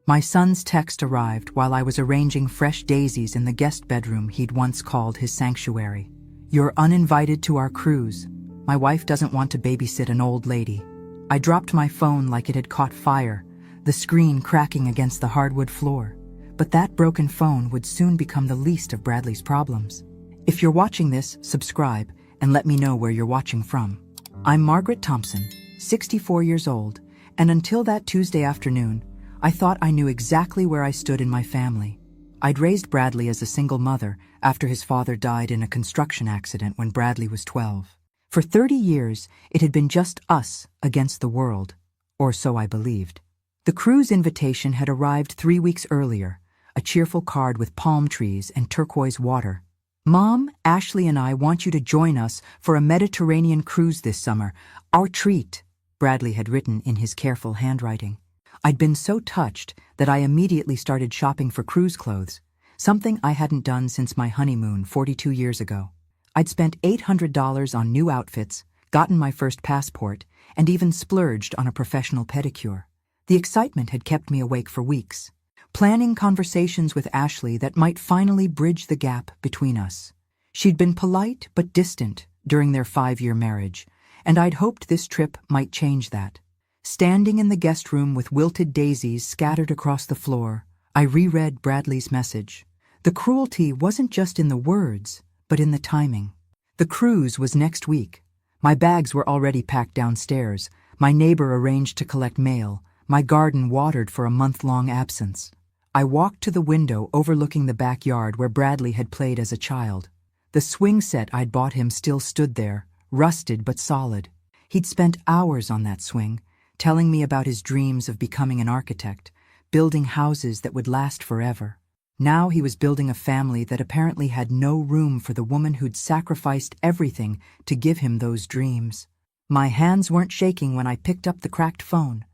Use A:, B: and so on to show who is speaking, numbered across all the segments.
A: My son's text arrived while I was arranging fresh daisies in the guest bedroom he'd once called his sanctuary. "You're uninvited to our cruise. My wife doesn't want to babysit an old lady." I dropped my phone like it had caught fire, the screen cracking against the hardwood floor. But that broken phone would soon become the least of Bradley's problems. If you're watching this, subscribe and let me know where you're watching from. I'm Margaret Thompson, 64 years old, and until that Tuesday afternoon, I thought I knew exactly where I stood in my family. I'd raised Bradley as a single mother after his father died in a construction accident when Bradley was 12. For 30 years, it had been just us against the world, or so I believed. The cruise invitation had arrived 3 weeks earlier, a cheerful card with palm trees and turquoise water. "Mom, Ashley and I want you to join us for a Mediterranean cruise this summer. Our treat," Bradley had written in his careful handwriting. I'd been so touched that I immediately started shopping for cruise clothes, something I hadn't done since my honeymoon 42 years ago. I'd spent $800 on new outfits, gotten my first passport, and even splurged on a professional pedicure. The excitement had kept me awake for weeks, planning conversations with Ashley that might finally bridge the gap between us. She'd been polite but distant during their 5-year marriage, and I'd hoped this trip might change that. Standing in the guest room with wilted daisies scattered across the floor, I reread Bradley's message. The cruelty wasn't just in the words, but in the timing. The cruise was next week. My bags were already packed downstairs, my neighbor arranged to collect mail, my garden watered for a month-long absence. I walked to the window overlooking the backyard where Bradley had played as a child. The swing set I'd bought him still stood there, rusted but solid. He'd spent hours on that swing, telling me about his dreams of becoming an architect, building houses that would last forever. Now he was building a family that apparently had no room for the woman who'd sacrificed everything to give him those dreams. My hands weren't shaking when I picked up the cracked phone.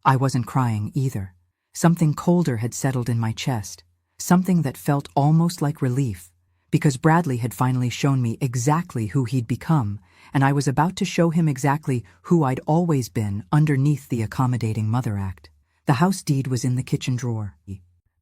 A: I wasn't crying either. Something colder had settled in my chest, something that felt almost like relief, because Bradley had finally shown me exactly who he'd become, and I was about to show him exactly who I'd always been underneath the accommodating mother act. The house deed was in the kitchen drawer.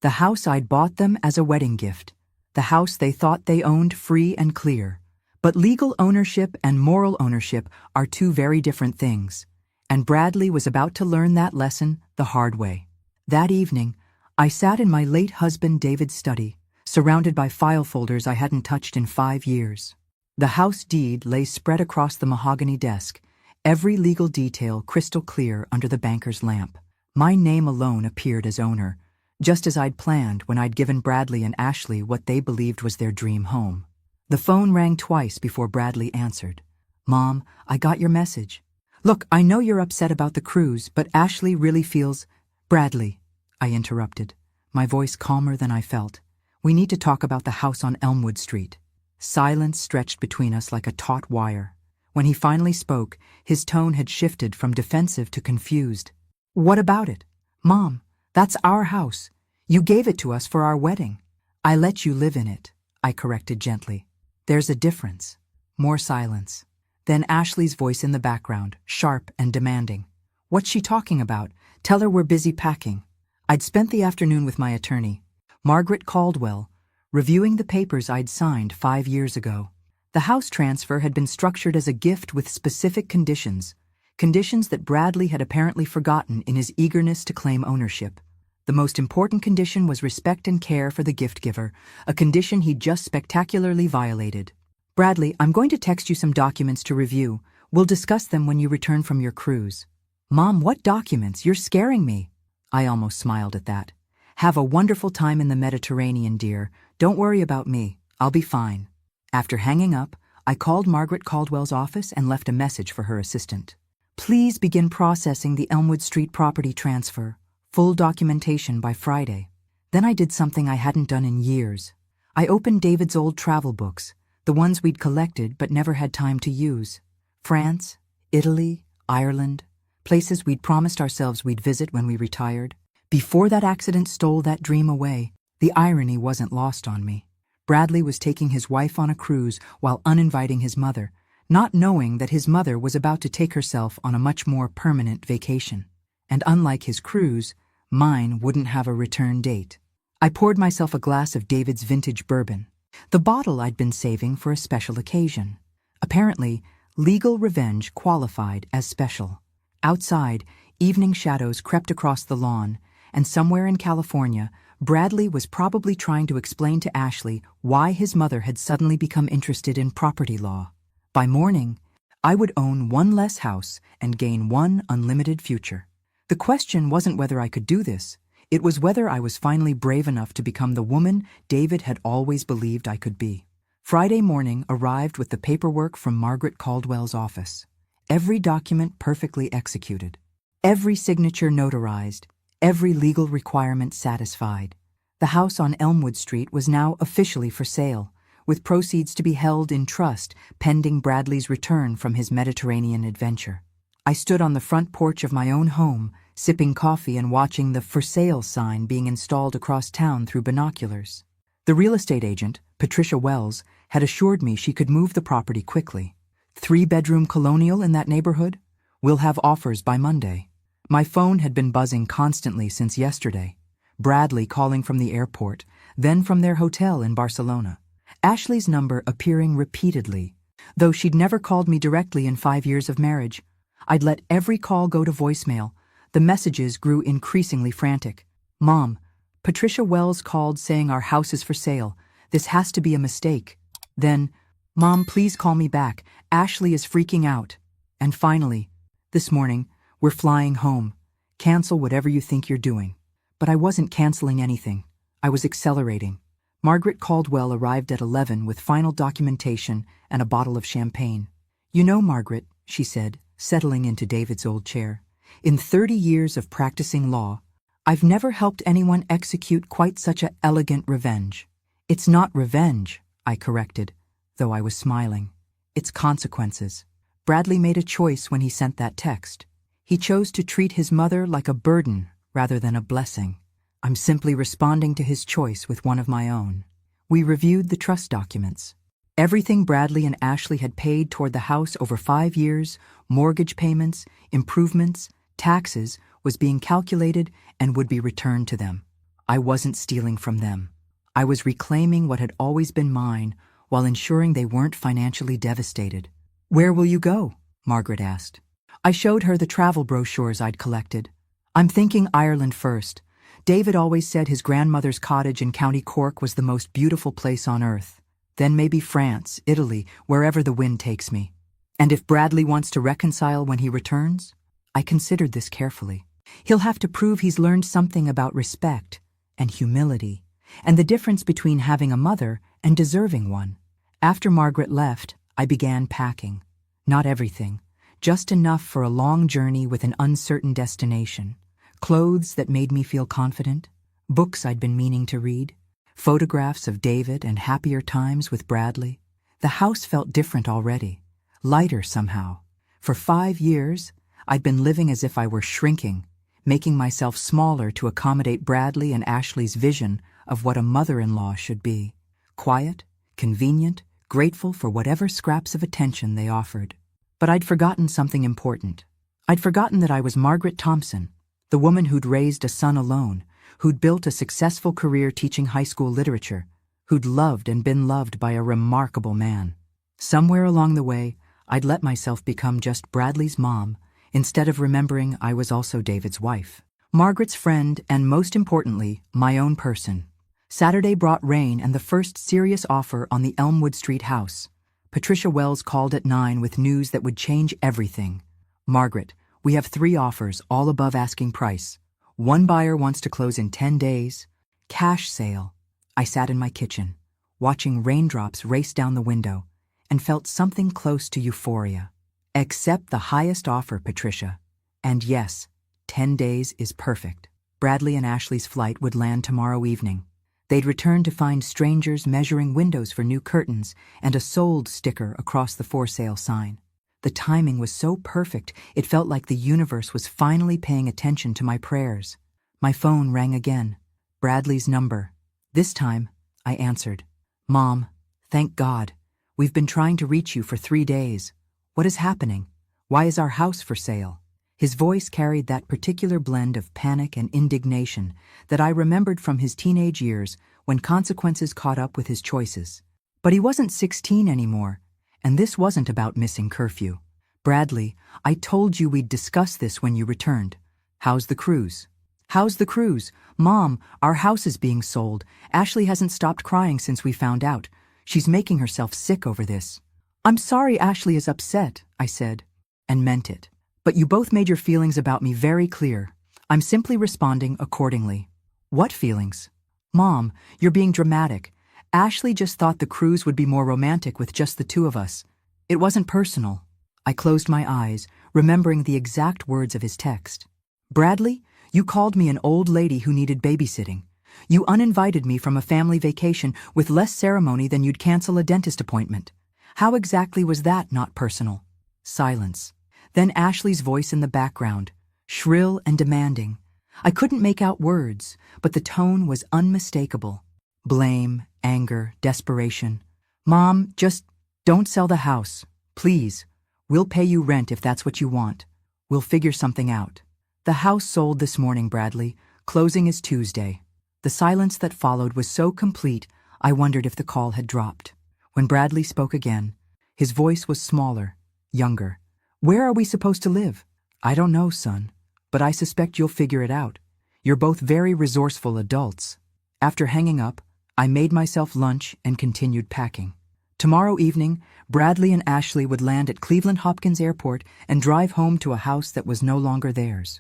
A: The house I'd bought them as a wedding gift. The house they thought they owned free and clear. But legal ownership and moral ownership are two very different things. And Bradley was about to learn that lesson the hard way. That evening, I sat in my late husband David's study, surrounded by file folders I hadn't touched in 5 years. The house deed lay spread across the mahogany desk, every legal detail crystal clear under the banker's lamp. My name alone appeared as owner, just as I'd planned when I'd given Bradley and Ashley what they believed was their dream home. The phone rang twice before Bradley answered. "Mom, I got your message. Look, I know you're upset about the cruise, but Ashley really feels—" "Bradley," I interrupted, my voice calmer than I felt. "We need to talk about the house on Elmwood Street." Silence stretched between us like a taut wire. When he finally spoke, his tone had shifted from defensive to confused. "What about it? Mom, that's our house. You gave it to us for our wedding." "I let you live in it," I corrected gently. "There's a difference." More silence. Then Ashley's voice in the background, sharp and demanding. "What's she talking about? Tell her we're busy packing." I'd spent the afternoon with my attorney, Margaret Caldwell, reviewing the papers I'd signed 5 years ago. The house transfer had been structured as a gift with specific conditions that Bradley had apparently forgotten in his eagerness to claim ownership. The most important condition was respect and care for the gift giver, a condition he'd just spectacularly violated. "Bradley, I'm going to text you some documents to review. We'll discuss them when you return from your cruise." "Mom, what documents? You're scaring me." I almost smiled at that. "Have a wonderful time in the Mediterranean, dear. Don't worry about me. I'll be fine." After hanging up, I called Margaret Caldwell's office and left a message for her assistant. "Please begin processing the Elmwood Street property transfer. Full documentation by Friday." Then I did something I hadn't done in years. I opened David's old travel books, the ones we'd collected but never had time to use. France, Italy, Ireland, places we'd promised ourselves we'd visit when we retired. Before that accident stole that dream away, the irony wasn't lost on me. Bradley was taking his wife on a cruise while uninviting his mother, not knowing that his mother was about to take herself on a much more permanent vacation. And unlike his cruise, Mine wouldn't have a return date. I poured myself a glass of David's vintage bourbon, the bottle I'd been saving for a special occasion. Apparently, legal revenge qualified as special. Outside, evening shadows crept across the lawn, and somewhere in California, Bradley was probably trying to explain to Ashley why his mother had suddenly become interested in property law. By morning, I would own one less house and gain one unlimited future. The question wasn't whether I could do this, it was whether I was finally brave enough to become the woman David had always believed I could be. Friday morning arrived with the paperwork from Margaret Caldwell's office. Every document perfectly executed. Every signature notarized. Every legal requirement satisfied. The house on Elmwood Street was now officially for sale, with proceeds to be held in trust pending Bradley's return from his Mediterranean adventure. I stood on the front porch of my own home, sipping coffee and watching the "for sale" sign being installed across town through binoculars. The real estate agent, Patricia Wells, had assured me she could move the property quickly. 3-bedroom colonial in that neighborhood? We'll have offers by Monday. My phone had been buzzing constantly since yesterday. Bradley calling from the airport, then from their hotel in Barcelona. Ashley's number appearing repeatedly. Though she'd never called me directly in 5 years of marriage, I'd let every call go to voicemail. The messages grew increasingly frantic. "Mom, Patricia Wells called saying our house is for sale. This has to be a mistake." Then, "Mom, please call me back. Ashley is freaking out." And finally, "This morning, we're flying home. Cancel whatever you think you're doing." But I wasn't canceling anything. I was accelerating. Margaret Caldwell arrived at 11 with final documentation and a bottle of champagne. "You know, Margaret," she said, settling into David's old chair, "in 30 years of practicing law, I've never helped anyone execute quite such an elegant revenge." "It's not revenge," I corrected, though I was smiling. "It's consequences." Bradley made a choice when he sent that text. He chose to treat his mother like a burden rather than a blessing. I'm simply responding to his choice with one of my own. We reviewed the trust documents. Everything Bradley and Ashley had paid toward the house over 5 years, mortgage payments, improvements, taxes, was being calculated and would be returned to them. I wasn't stealing from them. I was reclaiming what had always been mine while ensuring they weren't financially devastated. "Where will you go?" Margaret asked. I showed her the travel brochures I'd collected. "I'm thinking Ireland first. David always said his grandmother's cottage in County Cork was the most beautiful place on earth. Then maybe France, Italy, wherever the wind takes me. And if Bradley wants to reconcile when he returns?" I considered this carefully. "He'll have to prove he's learned something about respect and humility, and the difference between having a mother and deserving one." After Margaret left, I began packing. Not everything, just enough for a long journey with an uncertain destination. Clothes that made me feel confident, books I'd been meaning to read, photographs of David and happier times with Bradley. The house felt different already, lighter somehow. For 5 years, I'd been living as if I were shrinking, making myself smaller to accommodate Bradley and Ashley's vision of what a mother-in-law should be. Quiet, convenient, grateful for whatever scraps of attention they offered. But I'd forgotten something important. I'd forgotten that I was Margaret Thompson, the woman who'd raised a son alone, who'd built a successful career teaching high school literature, who'd loved and been loved by a remarkable man. Somewhere along the way, I'd let myself become just Bradley's mom, instead of remembering I was also David's wife, Margaret's friend, and most importantly, my own person. Saturday brought rain and the first serious offer on the Elmwood Street house. Patricia Wells called at 9 with news that would change everything. "Margaret, we have 3 offers, all above asking price. One buyer wants to close in 10 days. Cash sale." I sat in my kitchen, watching raindrops race down the window, and felt something close to euphoria. "Accept the highest offer, Patricia. And yes, 10 days is perfect." Bradley and Ashley's flight would land tomorrow evening. They'd return to find strangers measuring windows for new curtains and a sold sticker across the for sale sign. The timing was so perfect, it felt like the universe was finally paying attention to my prayers. My phone rang again. Bradley's number. This time, I answered. "Mom, thank God. We've been trying to reach you for 3 days. What is happening? Why is our house for sale?" His voice carried that particular blend of panic and indignation that I remembered from his teenage years when consequences caught up with his choices. But he wasn't 16 anymore, and this wasn't about missing curfew. Bradley, I told you we'd discuss this when you returned. How's the cruise? How's the cruise? Mom, our house is being sold. Ashley hasn't stopped crying since we found out. She's making herself sick over this. I'm sorry Ashley is upset, I said, and meant it. But you both made your feelings about me very clear. I'm simply responding accordingly. What feelings? Mom, you're being dramatic. Ashley just thought the cruise would be more romantic with just the two of us. It wasn't personal. I closed my eyes, remembering the exact words of his text. Bradley, you called me an old lady who needed babysitting. You uninvited me from a family vacation with less ceremony than you'd cancel a dentist appointment. How exactly was that not personal? Silence. Then Ashley's voice in the background, shrill and demanding. I couldn't make out words, but the tone was unmistakable. Blame, anger, desperation. Mom, just don't sell the house. Please. We'll pay you rent if that's what you want. We'll figure something out. The house sold this morning, Bradley. Closing is Tuesday. The silence that followed was so complete, I wondered if the call had dropped. When Bradley spoke again, his voice was smaller, younger. Where are we supposed to live? I don't know, son, but I suspect you'll figure it out. You're both very resourceful adults. After hanging up, I made myself lunch and continued packing. Tomorrow evening, Bradley and Ashley would land at Cleveland Hopkins Airport and drive home to a house that was no longer theirs.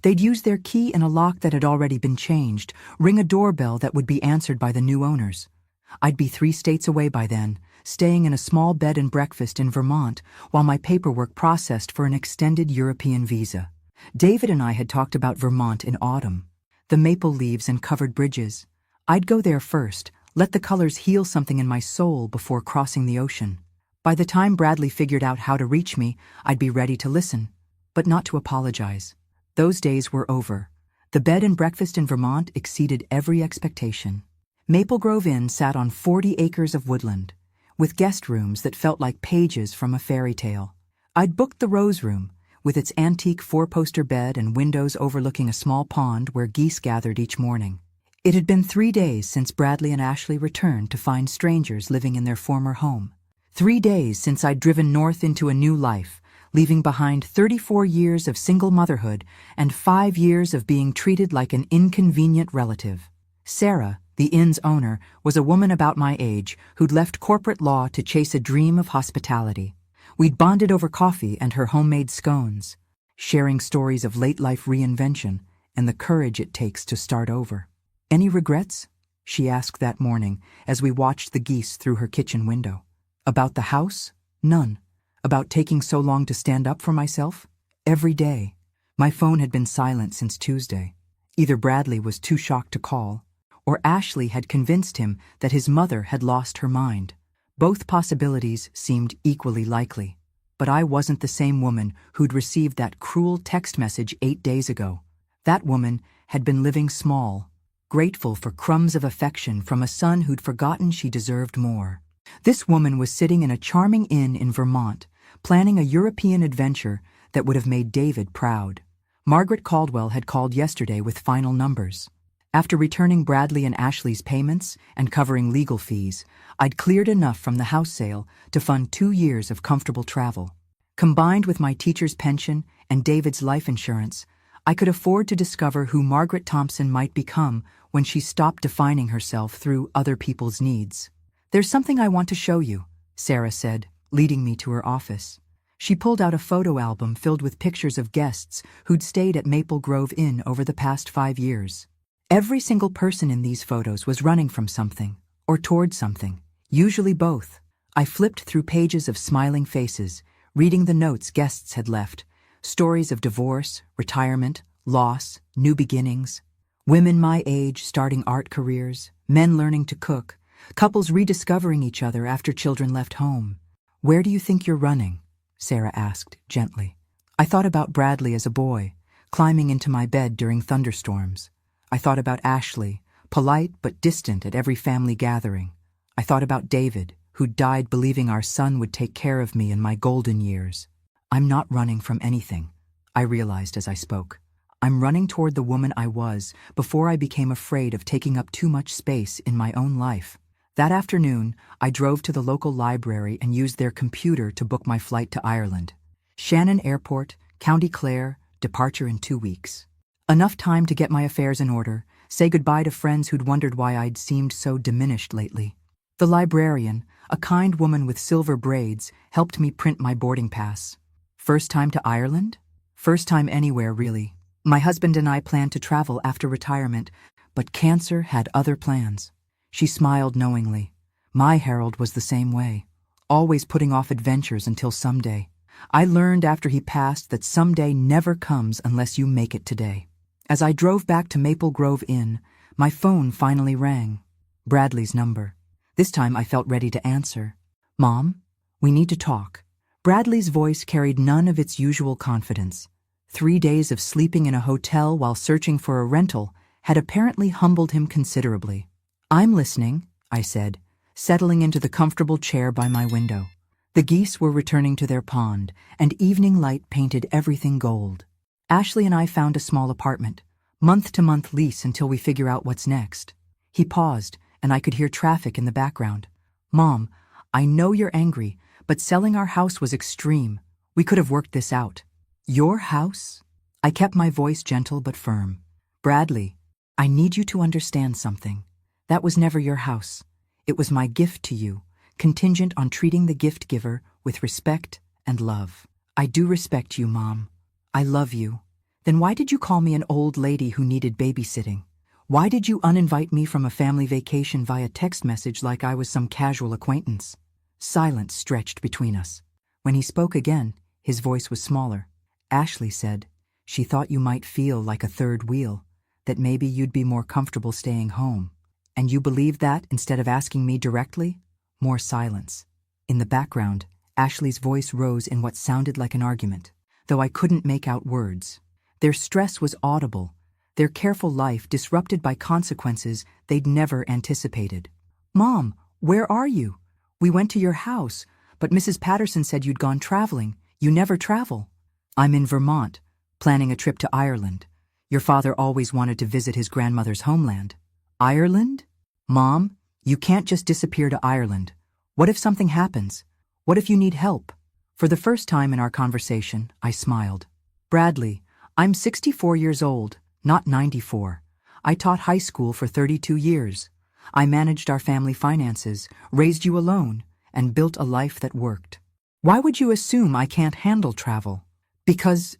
A: They'd use their key in a lock that had already been changed, ring a doorbell that would be answered by the new owners. I'd be 3 states away by then, staying in a small bed and breakfast in Vermont while my paperwork processed for an extended European visa. David and I had talked about Vermont in autumn. The maple leaves and covered bridges. I'd go there first, let the colors heal something in my soul before crossing the ocean. By the time Bradley figured out how to reach me, I'd be ready to listen, but not to apologize. Those days were over. The bed and breakfast in Vermont exceeded every expectation. Maple Grove Inn sat on 40 acres of woodland, with guest rooms that felt like pages from a fairy tale. I'd booked the Rose Room, with its antique 4-poster bed and windows overlooking a small pond where geese gathered each morning. It had been 3 days since Bradley and Ashley returned to find strangers living in their former home. 3 days since I'd driven north into a new life, leaving behind 34 years of single motherhood and 5 years of being treated like an inconvenient relative. Sarah, the inn's owner, was a woman about my age who'd left corporate law to chase a dream of hospitality. We'd bonded over coffee and her homemade scones, sharing stories of late-life reinvention and the courage it takes to start over. Any regrets? She asked that morning as we watched the geese through her kitchen window. About the house? None. About taking so long to stand up for myself? Every day. My phone had been silent since Tuesday. Either Bradley was too shocked to call, or Ashley had convinced him that his mother had lost her mind. Both possibilities seemed equally likely. But I wasn't the same woman who'd received that cruel text message 8 days ago. That woman had been living small, grateful for crumbs of affection from a son who'd forgotten she deserved more. This woman was sitting in a charming inn in Vermont, planning a European adventure that would have made David proud. Margaret Caldwell had called yesterday with final numbers. After returning Bradley and Ashley's payments and covering legal fees, I'd cleared enough from the house sale to fund 2 years of comfortable travel. Combined with my teacher's pension and David's life insurance, I could afford to discover who Margaret Thompson might become when she stopped defining herself through other people's needs. There's something I want to show you, Sarah said, leading me to her office. She pulled out a photo album filled with pictures of guests who'd stayed at Maple Grove Inn over the past 5 years. Every single person in these photos was running from something, or toward something, usually both. I flipped through pages of smiling faces, reading the notes guests had left, stories of divorce, retirement, loss, new beginnings. Women my age starting art careers, men learning to cook, couples rediscovering each other after children left home. Where do you think you're running? Sarah asked gently. I thought about Bradley as a boy, climbing into my bed during thunderstorms. I thought about Ashley, polite but distant at every family gathering. I thought about David, who died believing our son would take care of me in my golden years. I'm not running from anything. I realized as I spoke. I'm running toward the woman I was before I became afraid of taking up too much space in my own life. That afternoon, I drove to the local library and used their computer to book my flight to Ireland. Shannon Airport, County Clare, departure in 2 weeks. Enough time to get my affairs in order, say goodbye to friends who'd wondered why I'd seemed so diminished lately. The librarian, a kind woman with silver braids, helped me print my boarding pass. First time to Ireland? First time anywhere, really. My husband and I planned to travel after retirement, but cancer had other plans. She smiled knowingly. My Harold was the same way, always putting off adventures until someday. I learned after he passed that someday never comes unless you make it today. As I drove back to Maple Grove Inn, my phone finally rang. Bradley's number. This time I felt ready to answer. "Mom, we need to talk." Bradley's voice carried none of its usual confidence. 3 days of sleeping in a hotel while searching for a rental had apparently humbled him considerably. "I'm listening," I said, settling into the comfortable chair by my window. The geese were returning to their pond, and evening light painted everything gold. Ashley and I found a small apartment, month-to-month lease until we figure out what's next. He paused, and I could hear traffic in the background. "Mom, I know you're angry, but selling our house was extreme. We could have worked this out." "Your house?" I kept my voice gentle but firm. "Bradley, I need you to understand something. That was never your house. It was my gift to you, contingent on treating the gift giver with respect and love. I do respect you, Mom. I love you. Then why did you call me an old lady who needed babysitting? Why did you uninvite me from a family vacation via text message like I was some casual acquaintance?" Silence stretched between us. When he spoke again, his voice was smaller. "Ashley said she thought you might feel like a third wheel, that maybe you'd be more comfortable staying home. And you believed that instead of asking me directly?" More silence. In the background, Ashley's voice rose in what sounded like an argument, though I couldn't make out words. Their stress was audible, their careful life disrupted by consequences they'd never anticipated. "Mom, where are you? We went to your house, but Mrs. Patterson said you'd gone traveling. You never travel." "I'm in Vermont, planning a trip to Ireland. Your father always wanted to visit his grandmother's homeland." "Ireland? Mom, you can't just disappear to Ireland. What if something happens? What if you need help?" For the first time in our conversation, I smiled. "Bradley, I'm 64 years old, not 94. I taught high school for 32 years. I managed our family finances, raised you alone, and built a life that worked. Why would you assume I can't handle travel? Because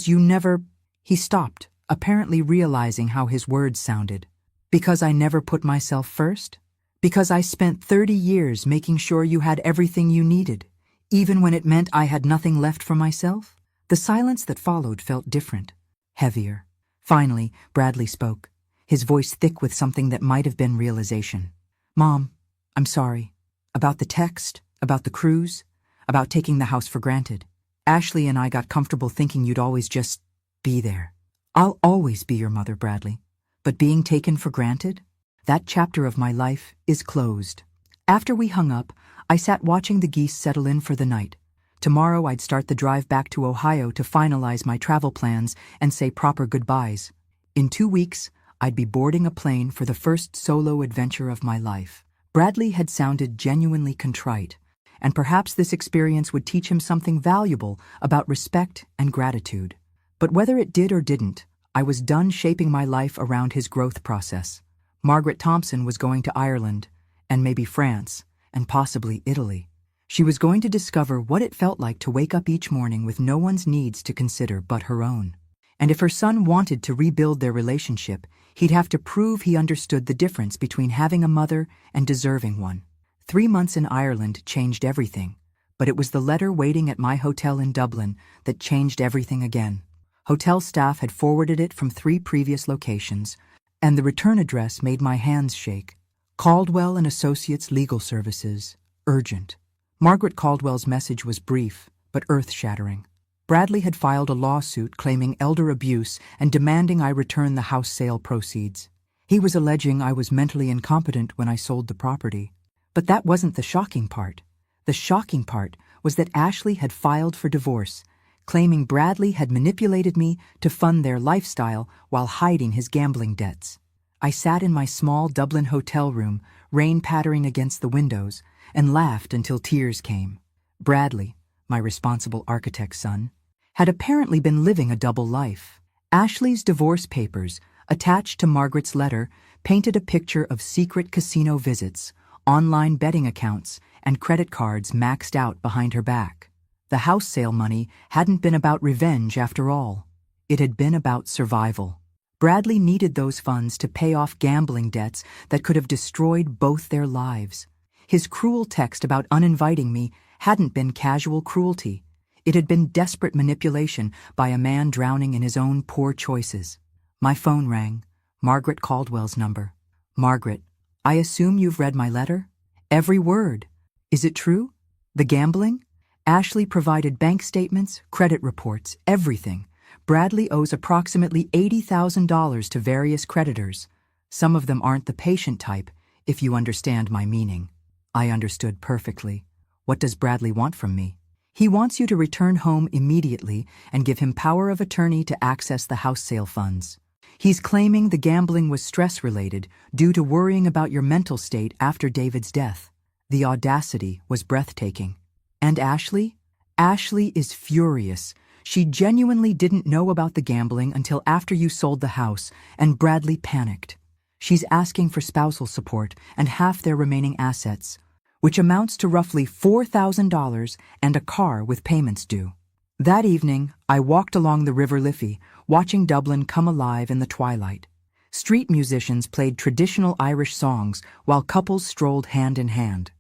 A: you never—" He stopped, apparently realizing how his words sounded. "Because I never put myself first? Because I spent 30 years making sure you had everything you needed, even when it meant I had nothing left for myself?" The silence that followed felt different, heavier. Finally, Bradley spoke, his voice thick with something that might have been realization. "Mom, I'm sorry. About the text, about the cruise, about taking the house for granted. Ashley and I got comfortable thinking you'd always just be there. I'll always be your mother, Bradley. But being taken for granted? That chapter of my life is closed." After we hung up, I sat watching the geese settle in for the night. Tomorrow I'd start the drive back to Ohio to finalize my travel plans and say proper goodbyes. In 2 weeks, I'd be boarding a plane for the first solo adventure of my life. Bradley had sounded genuinely contrite, and perhaps this experience would teach him something valuable about respect and gratitude. But whether it did or didn't, I was done shaping my life around his growth process. Margaret Thompson was going to Ireland, and maybe France, and possibly Italy. She was going to discover what it felt like to wake up each morning with no one's needs to consider but her own. And if her son wanted to rebuild their relationship, he'd have to prove he understood the difference between having a mother and deserving one. 3 months in Ireland changed everything, but it was the letter waiting at my hotel in Dublin that changed everything again. Hotel staff had forwarded it from 3 previous locations, and the return address made my hands shake. Caldwell and Associates Legal Services, urgent. Margaret Caldwell's message was brief, but earth-shattering. Bradley had filed a lawsuit claiming elder abuse and demanding I return the house sale proceeds. He was alleging I was mentally incompetent when I sold the property. But that wasn't the shocking part. The shocking part was that Ashley had filed for divorce, claiming Bradley had manipulated me to fund their lifestyle while hiding his gambling debts. I sat in my small Dublin hotel room, rain pattering against the windows, and laughed until tears came. Bradley, my responsible architect's son, had apparently been living a double life. Ashley's divorce papers, attached to Margaret's letter, painted a picture of secret casino visits, online betting accounts, and credit cards maxed out behind her back. The house sale money hadn't been about revenge after all. It had been about survival. Bradley needed those funds to pay off gambling debts that could have destroyed both their lives. His cruel text about uninviting me hadn't been casual cruelty. It had been desperate manipulation by a man drowning in his own poor choices. My phone rang. Margaret Caldwell's number. Margaret, I assume you've read my letter? Every word. Is it true? The gambling? Ashley provided bank statements, credit reports, everything. Bradley owes approximately $80,000 to various creditors. Some of them aren't the patient type, if you understand my meaning. I understood perfectly. What does Bradley want from me? He wants you to return home immediately and give him power of attorney to access the house sale funds. He's claiming the gambling was stress-related due to worrying about your mental state after David's death. The audacity was breathtaking. And Ashley? Ashley is furious. She genuinely didn't know about the gambling until after you sold the house, and Bradley panicked. She's asking for spousal support and half their remaining assets, which amounts to roughly $4,000 and a car with payments due. That evening, I walked along the River Liffey, watching Dublin come alive in the twilight. Street musicians played traditional Irish songs while couples strolled hand in hand.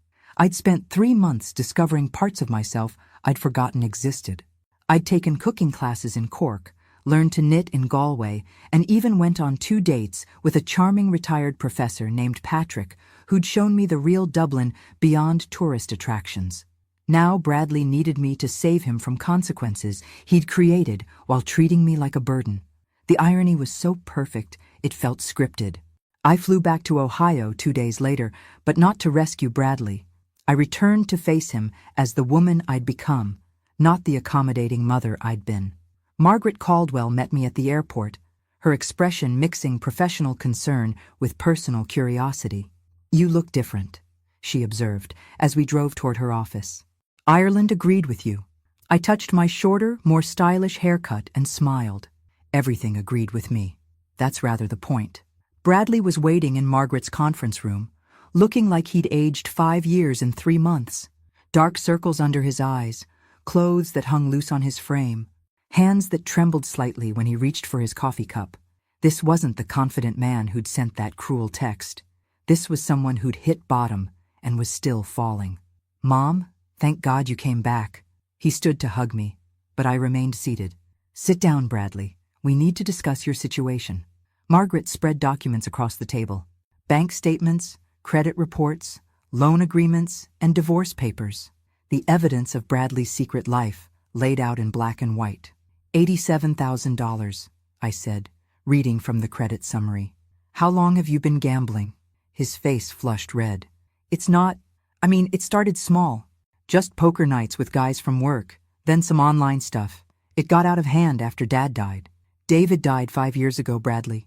A: I'd spent 3 months discovering parts of myself I'd forgotten existed. I'd taken cooking classes in Cork, learned to knit in Galway, and even went on 2 dates with a charming retired professor named Patrick, who'd shown me the real Dublin beyond tourist attractions. Now Bradley needed me to save him from consequences he'd created while treating me like a burden. The irony was so perfect, it felt scripted. I flew back to Ohio 2 days later, but not to rescue Bradley. I returned to face him as the woman I'd become, not the accommodating mother I'd been. Margaret Caldwell met me at the airport, her expression mixing professional concern with personal curiosity. "You look different," she observed as we drove toward her office. "Ireland agreed with you." I touched my shorter, more stylish haircut and smiled. Everything agreed with me. That's rather the point. Bradley was waiting in Margaret's conference room, looking like he'd aged 5 years in 3 months. Dark circles under his eyes, clothes that hung loose on his frame, hands that trembled slightly when he reached for his coffee cup. This wasn't the confident man who'd sent that cruel text. This was someone who'd hit bottom and was still falling. "Mom, thank God you came back." He stood to hug me, but I remained seated. "Sit down, Bradley. We need to discuss your situation." Margaret spread documents across the table. Bank statements, credit reports, loan agreements, and divorce papers. The evidence of Bradley's secret life, laid out in black and white. $87,000, I said, reading from the credit summary. "How long have you been gambling?" His face flushed red. It started small. Just poker nights with guys from work, then some online stuff. It got out of hand after Dad died. David died 5 years ago, Bradley.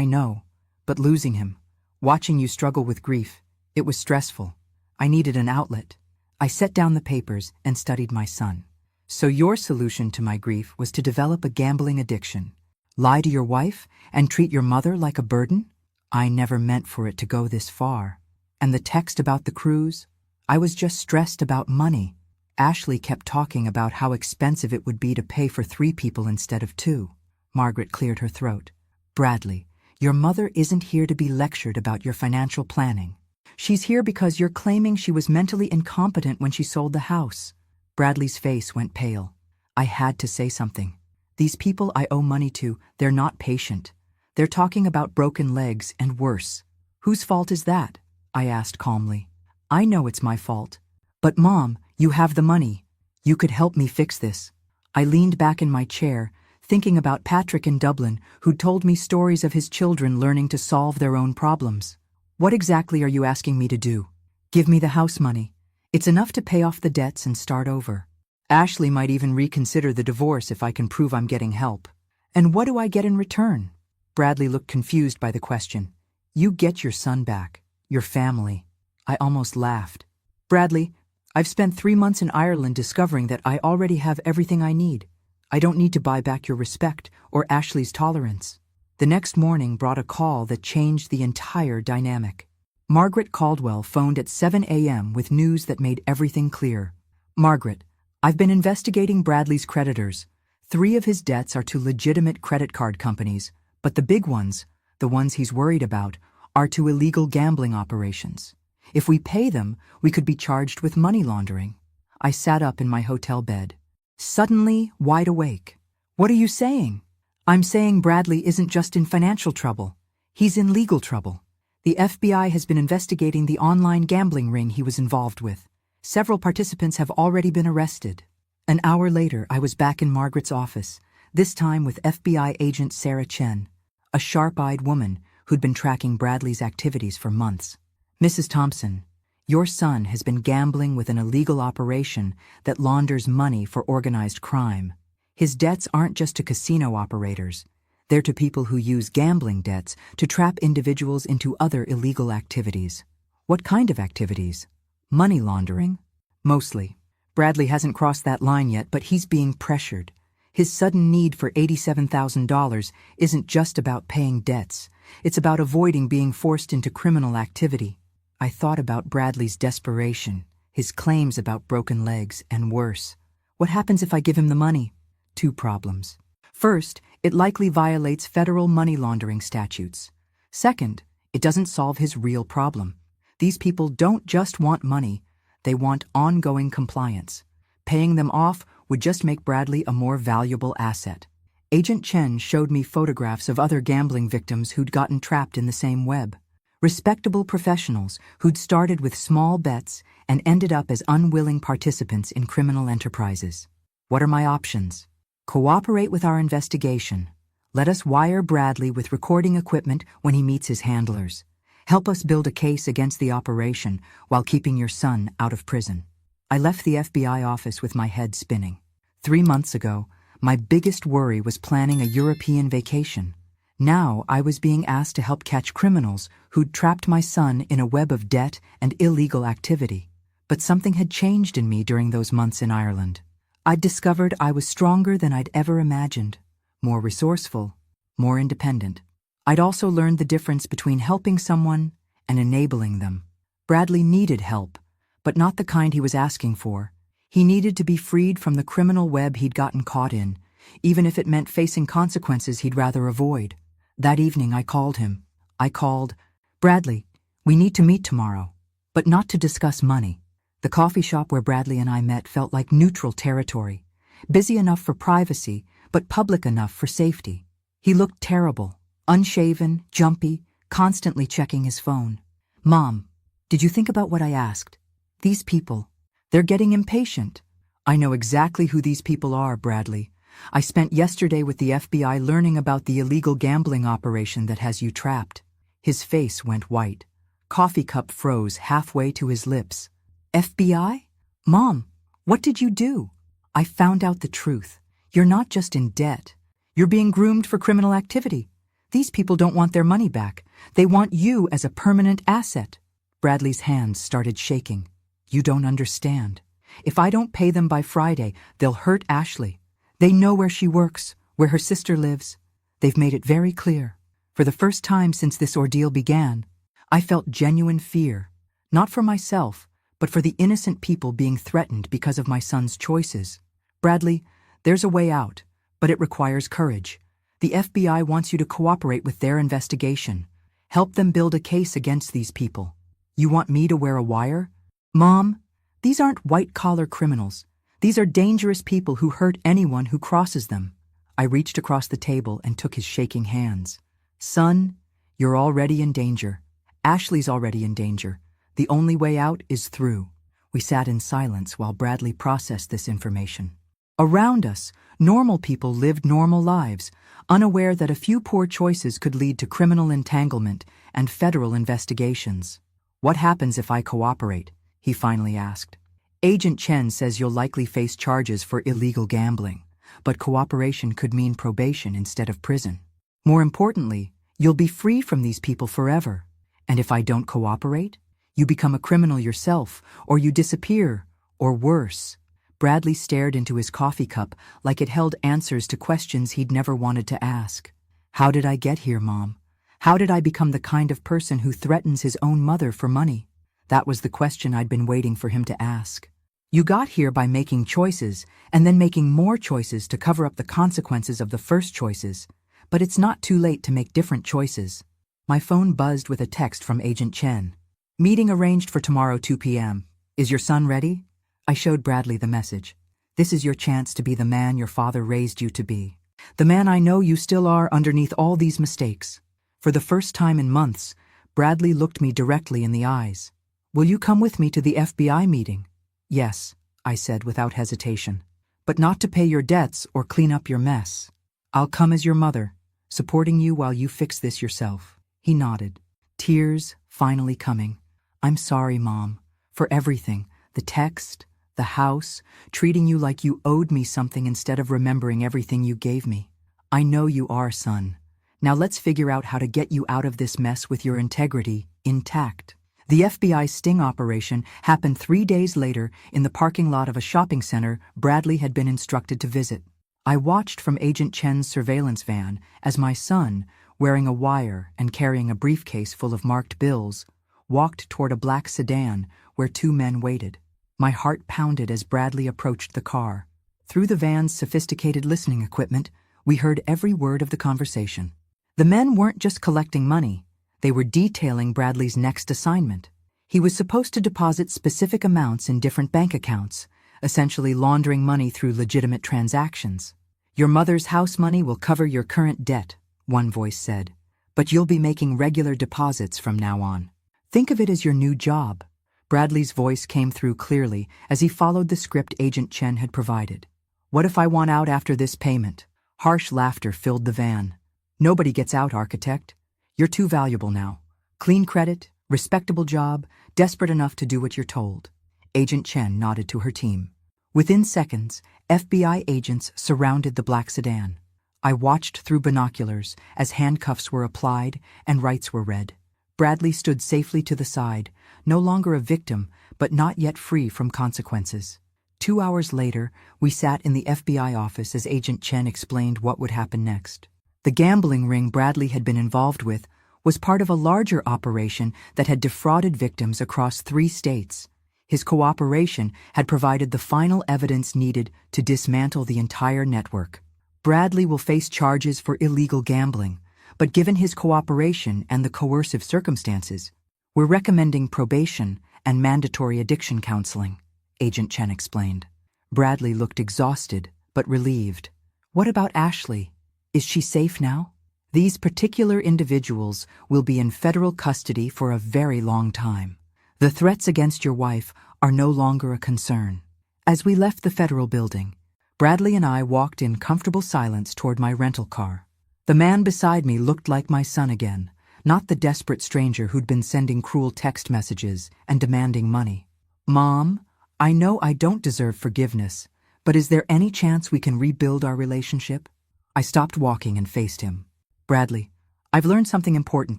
A: I know, but losing him, watching you struggle with grief, it was stressful. I needed an outlet. I set down the papers and studied my son. "So your solution to my grief was to develop a gambling addiction, lie to your wife, and treat your mother like a burden? I never meant for it to go this far. And the text about the cruise? I was just stressed about money. Ashley kept talking about how expensive it would be to pay for 3 people instead of 2. Margaret cleared her throat. "Bradley, your mother isn't here to be lectured about your financial planning. She's here because you're claiming she was mentally incompetent when she sold the house." Bradley's face went pale. I had to say something. "These people I owe money to, they're not patient. They're talking about broken legs and worse." "Whose fault is that?" I asked calmly. "I know it's my fault. But Mom, you have the money. You could help me fix this." I leaned back in my chair, thinking about Patrick in Dublin, who'd told me stories of his children learning to solve their own problems. "What exactly are you asking me to do?" "Give me the house money. It's enough to pay off the debts and start over." Ashley might even reconsider the divorce if I can prove I'm getting help. And what do I get in return? Bradley looked confused by the question. You get your son back, your family. I almost laughed. Bradley, I've spent 3 months in Ireland discovering that I already have everything I need. I don't need to buy back your respect or Ashley's tolerance. The next morning brought a call that changed the entire dynamic. Margaret Caldwell phoned at 7 a.m. with news that made everything clear. Margaret, I've been investigating Bradley's creditors. 3 of his debts are to legitimate credit card companies, but the big ones, the ones he's worried about, are to illegal gambling operations. If we pay them, we could be charged with money laundering. I sat up in my hotel bed, suddenly wide awake. What are you saying? I'm saying Bradley isn't just in financial trouble. He's in legal trouble. The FBI has been investigating the online gambling ring he was involved with. Several participants have already been arrested. An hour later, I was back in Margaret's office, this time with FBI agent Sarah Chen, a sharp-eyed woman who'd been tracking Bradley's activities for months. Mrs. Thompson, your son has been gambling with an illegal operation that launders money for organized crime. His debts aren't just to casino operators. They're to people who use gambling debts to trap individuals into other illegal activities. What kind of activities? Money laundering? Mostly. Bradley hasn't crossed that line yet, but he's being pressured. His sudden need for $87,000 isn't just about paying debts. It's about avoiding being forced into criminal activity. I thought about Bradley's desperation, his claims about broken legs, and worse. What happens if I give him the money? 2 problems. First, it likely violates federal money laundering statutes. Second, it doesn't solve his real problem. These people don't just want money, they want ongoing compliance. Paying them off would just make Bradley a more valuable asset. Agent Chen showed me photographs of other gambling victims who'd gotten trapped in the same web. Respectable professionals who'd started with small bets and ended up as unwilling participants in criminal enterprises. What are my options? Cooperate with our investigation. Let us wire Bradley with recording equipment when he meets his handlers. Help us build a case against the operation while keeping your son out of prison. I left the FBI office with my head spinning. 3 months ago, my biggest worry was planning a European vacation. Now I was being asked to help catch criminals who'd trapped my son in a web of debt and illegal activity. But something had changed in me during those months in Ireland. I'd discovered I was stronger than I'd ever imagined, more resourceful, more independent. I'd also learned the difference between helping someone and enabling them. Bradley needed help, but not the kind he was asking for. He needed to be freed from the criminal web he'd gotten caught in, even if it meant facing consequences he'd rather avoid. That evening I called him. I called, Bradley, we need to meet tomorrow, but not to discuss money. The coffee shop where Bradley and I met felt like neutral territory, busy enough for privacy, but public enough for safety. He looked terrible, unshaven, jumpy, constantly checking his phone. Mom, did you think about what I asked? These people, they're getting impatient. I know exactly who these people are, Bradley. I spent yesterday with the FBI learning about the illegal gambling operation that has you trapped. His face went white. Coffee cup froze halfway to his lips. FBI? Mom, what did you do? I found out the truth. You're not just in debt. You're being groomed for criminal activity. These people don't want their money back. They want you as a permanent asset. Bradley's hands started shaking. You don't understand. If I don't pay them by Friday, they'll hurt Ashley. They know where she works, where her sister lives. They've made it very clear. For the first time since this ordeal began, I felt genuine fear, not for myself, but for the innocent people being threatened because of my son's choices. Bradley, there's a way out, but it requires courage. The FBI wants you to cooperate with their investigation. Help them build a case against these people. You want me to wear a wire? Mom, these aren't white-collar criminals. These are dangerous people who hurt anyone who crosses them. I reached across the table and took his shaking hands. Son, you're already in danger. Ashley's already in danger. The only way out is through. We sat in silence while Bradley processed this information. Around us, normal people lived normal lives, unaware that a few poor choices could lead to criminal entanglement and federal investigations. What happens if I cooperate? He finally asked. Agent Chen says you'll likely face charges for illegal gambling, but cooperation could mean probation instead of prison. More importantly, you'll be free from these people forever. And if I don't cooperate, you become a criminal yourself, or you disappear, or worse. Bradley stared into his coffee cup like it held answers to questions he'd never wanted to ask. How did I get here, Mom? How did I become the kind of person who threatens his own mother for money? That was the question I'd been waiting for him to ask. You got here by making choices, and then making more choices to cover up the consequences of the first choices. But it's not too late to make different choices. My phone buzzed with a text from Agent Chen. Meeting arranged for tomorrow 2 p.m. Is your son ready? I showed Bradley the message. This is your chance to be the man your father raised you to be. The man I know you still are underneath all these mistakes. For the first time in months, Bradley looked me directly in the eyes. Will you come with me to the FBI meeting? Yes, I said without hesitation. But not to pay your debts or clean up your mess. I'll come as your mother, supporting you while you fix this yourself. He nodded, tears finally coming. I'm sorry, Mom, for everything. The text, the house, treating you like you owed me something instead of remembering everything you gave me. I know you are, son. Now let's figure out how to get you out of this mess with your integrity intact. The FBI sting operation happened 3 days later in the parking lot of a shopping center Bradley had been instructed to visit. I watched from Agent Chen's surveillance van as my son, wearing a wire and carrying a briefcase full of marked bills, walked toward a black sedan where 2 men waited. My heart pounded as Bradley approached the car. Through the van's sophisticated listening equipment, we heard every word of the conversation. The men weren't just collecting money. They were detailing Bradley's next assignment. He was supposed to deposit specific amounts in different bank accounts, essentially laundering money through legitimate transactions. Your mother's house money will cover your current debt, one voice said, but you'll be making regular deposits from now on. Think of it as your new job. Bradley's voice came through clearly as he followed the script Agent Chen had provided. What if I want out after this payment? Harsh laughter filled the van. Nobody gets out, architect. You're too valuable now. Clean credit, respectable job, desperate enough to do what you're told. Agent Chen nodded to her team. Within seconds, FBI agents surrounded the black sedan. I watched through binoculars as handcuffs were applied and rights were read. Bradley stood safely to the side, no longer a victim, but not yet free from consequences. 2 hours later, we sat in the FBI office as Agent Chen explained what would happen next. The gambling ring Bradley had been involved with was part of a larger operation that had defrauded victims across 3 states. His cooperation had provided the final evidence needed to dismantle the entire network. Bradley will face charges for illegal gambling, but given his cooperation and the coercive circumstances, we're recommending probation and mandatory addiction counseling, Agent Chen explained. Bradley looked exhausted, but relieved. What about Ashley? Is she safe now? These particular individuals will be in federal custody for a very long time. The threats against your wife are no longer a concern. As we left the federal building, Bradley and I walked in comfortable silence toward my rental car. The man beside me looked like my son again, not the desperate stranger who'd been sending cruel text messages and demanding money. Mom, I know I don't deserve forgiveness, but is there any chance we can rebuild our relationship? I stopped walking and faced him. Bradley, I've learned something important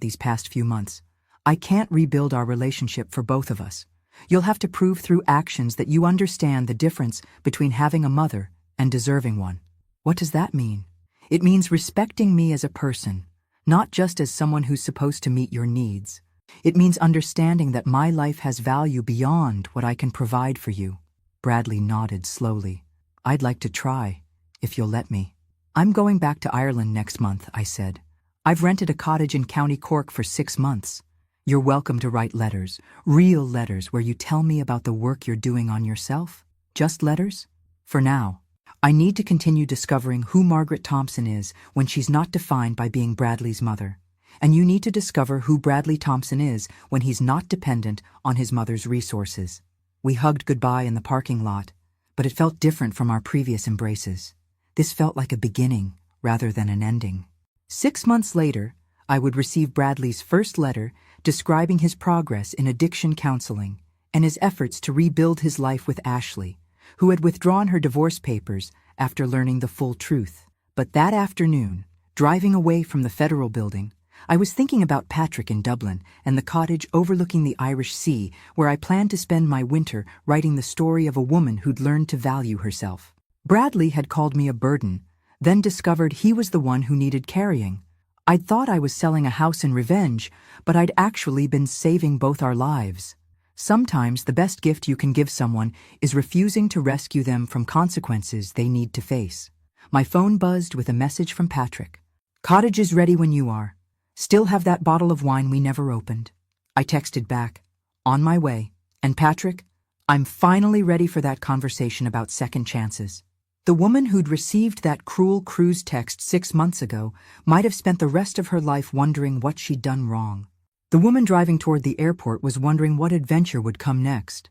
A: these past few months. I can't rebuild our relationship for both of us. You'll have to prove through actions that you understand the difference between having a mother and deserving one. What does that mean? It means respecting me as a person, not just as someone who's supposed to meet your needs. It means understanding that my life has value beyond what I can provide for you. Bradley nodded slowly. I'd like to try, if you'll let me. I'm going back to Ireland next month, I said. I've rented a cottage in County Cork for 6 months. You're welcome to write letters, real letters where you tell me about the work you're doing on yourself. Just letters? For now. I need to continue discovering who Margaret Thompson is when she's not defined by being Bradley's mother. And you need to discover who Bradley Thompson is when he's not dependent on his mother's resources. We hugged goodbye in the parking lot, but it felt different from our previous embraces. This felt like a beginning rather than an ending. 6 months later, I would receive Bradley's first letter describing his progress in addiction counseling and his efforts to rebuild his life with Ashley, who had withdrawn her divorce papers after learning the full truth. But that afternoon, driving away from the Federal Building, I was thinking about Patrick in Dublin and the cottage overlooking the Irish Sea where I planned to spend my winter writing the story of a woman who'd learned to value herself. Bradley had called me a burden, then discovered he was the one who needed carrying. I'd thought I was selling a house in revenge, but I'd actually been saving both our lives. Sometimes the best gift you can give someone is refusing to rescue them from consequences they need to face. My phone buzzed with a message from Patrick. "Cottage is ready when you are. Still have that bottle of wine we never opened." I texted back, "On my way." And Patrick, "I'm finally ready for that conversation about second chances." The woman who'd received that cruel cruise text 6 months ago might have spent the rest of her life wondering what she'd done wrong. The woman driving toward the airport was wondering what adventure would come next.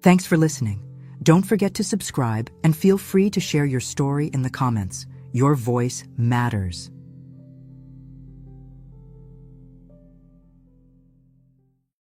A: Thanks for listening. Don't forget to subscribe and feel free to share your story in the comments. Your voice matters.